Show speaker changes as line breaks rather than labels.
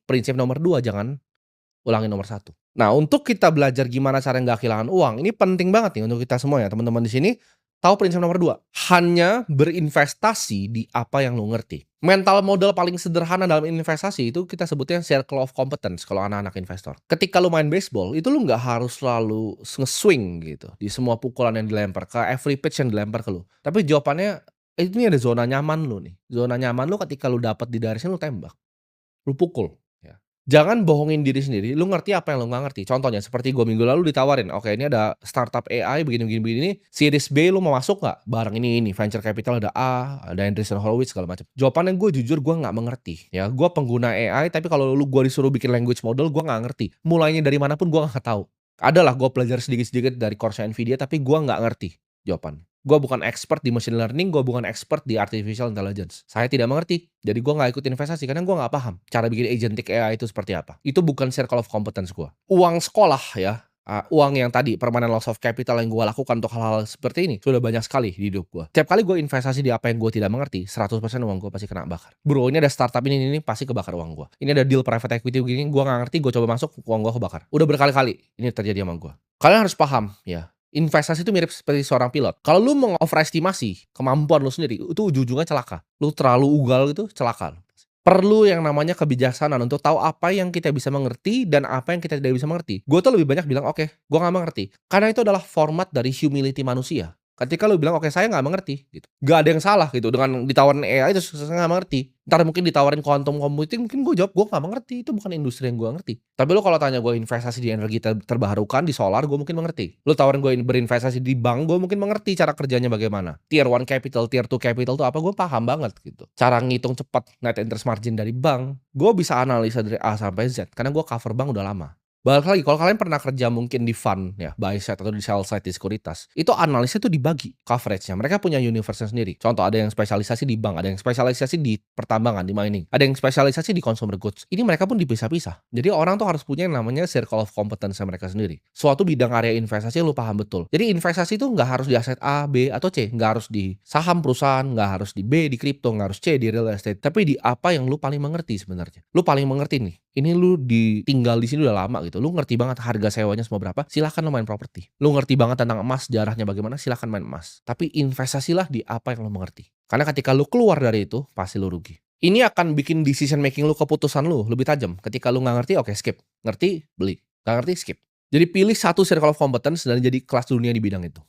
prinsip nomor 2 jangan ulangin nomor 1. Nah, untuk kita belajar gimana cara nggak kehilangan uang, ini penting banget nih untuk kita semua ya, teman-teman di sini, tahu prinsip nomor 2, hanya berinvestasi di apa yang lu ngerti. Mental modal paling sederhana dalam investasi itu kita sebutnya circle of competence kalau anak-anak investor. Ketika lu main baseball, itu lu nggak harus selalu nge-swing gitu, di semua pukulan yang dilempar, ke every pitch yang dilempar ke lu. Tapi jawabannya, ini ada zona nyaman lu nih. Zona nyaman lu ketika lu dapat di dari sini lu tembak. Lu pukul, ya. Jangan bohongin diri sendiri, lu ngerti apa yang lu nggak ngerti. Contohnya seperti gua minggu lalu ditawarin, "Oke, ini ada startup AI begini begini begini, series B lu mau masuk nggak? Bareng ini, venture capital ada A, ada Andreessen Horowitz segala macam." Jawabannya gue jujur gue nggak mengerti, ya. Gue pengguna AI, tapi kalau gua disuruh bikin language model, gue nggak ngerti. Mulainya dari mana pun gue nggak tahu. Adalah gue belajar sedikit-sedikit dari course-nya Nvidia, tapi gue nggak ngerti jawabannya. Gue bukan expert di machine learning, gue bukan expert di artificial intelligence. Saya tidak mengerti, jadi gue nggak ikut investasi karena gue nggak paham cara bikin agentic AI itu seperti apa. Itu bukan circle of competence gue. Uang sekolah ya, uang yang tadi permanent loss of capital yang gue lakukan untuk hal-hal seperti ini sudah banyak sekali di hidup gue. Tiap kali gue investasi di apa yang gue tidak mengerti, 100% uang gue pasti kena bakar. Bro, ini ada startup ini pasti kebakar uang gue. Ini ada deal private equity begini, gue nggak ngerti, gue coba masuk, uang gue kebakar. Udah berkali-kali ini terjadi sama gue. Kalian harus paham ya, investasi itu mirip seperti seorang pilot. Kalau lu mengoverestimasi kemampuan lu sendiri, itu ujung-ujungnya celaka. Lu terlalu ugal gitu, celaka. Perlu yang namanya kebijaksanaan untuk tahu apa yang kita bisa mengerti dan apa yang kita tidak bisa mengerti. Gue tuh lebih banyak bilang, "Oke, gue nggak mengerti." Karena itu adalah format dari humility manusia. Ketika lu bilang, "Oke, saya nggak mengerti," gitu. Nggak ada yang salah gitu dengan ditawarin AI terus saya nggak mengerti. Entar mungkin ditawarin quantum computing, mungkin gue jawab, "Gue nggak mengerti, itu bukan industri yang gue ngerti." Tapi lu kalau tanya gue investasi di energi terbarukan, di solar, gue mungkin mengerti. Lu tawarin gue berinvestasi di bank, gue mungkin mengerti cara kerjanya bagaimana. Tier 1 capital, Tier 2 capital tuh apa, gue paham banget gitu. Cara ngitung cepat net interest margin dari bank, gue bisa analisa dari A sampai Z, karena gue cover bank udah lama. Balik lagi, kalau kalian pernah kerja mungkin di fund ya, buy side atau di sell side di sekuritas, itu analisnya tuh dibagi coveragenya. Mereka punya universe-nya sendiri. Contoh ada yang spesialisasi di bank, ada yang spesialisasi di pertambangan, di mining, ada yang spesialisasi di consumer goods. Ini mereka pun dipisah-pisah. Jadi orang tuh harus punya yang namanya circle of competence mereka sendiri. Suatu bidang area investasi lu paham betul. Jadi investasi itu nggak harus di aset A, B, atau C. Nggak harus di saham perusahaan, nggak harus di B, di kripto, nggak harus C, di real estate. Tapi di apa yang lu paling mengerti sebenarnya. Lu paling mengerti nih, ini lu tinggal di sini udah lama gitu, lu ngerti banget harga sewanya semua berapa, silakan lu main properti. Lu ngerti banget tentang emas, sejarahnya bagaimana, silakan main emas. Tapi investasilah di apa yang lu mengerti. Karena ketika lu keluar dari itu, pasti lu rugi. Ini akan bikin decision making lu, keputusan lu lebih tajam. Ketika lu nggak ngerti, oke skip. Ngerti, beli. Nggak ngerti, skip. Jadi pilih satu circle of competence dan jadi kelas dunia di bidang itu.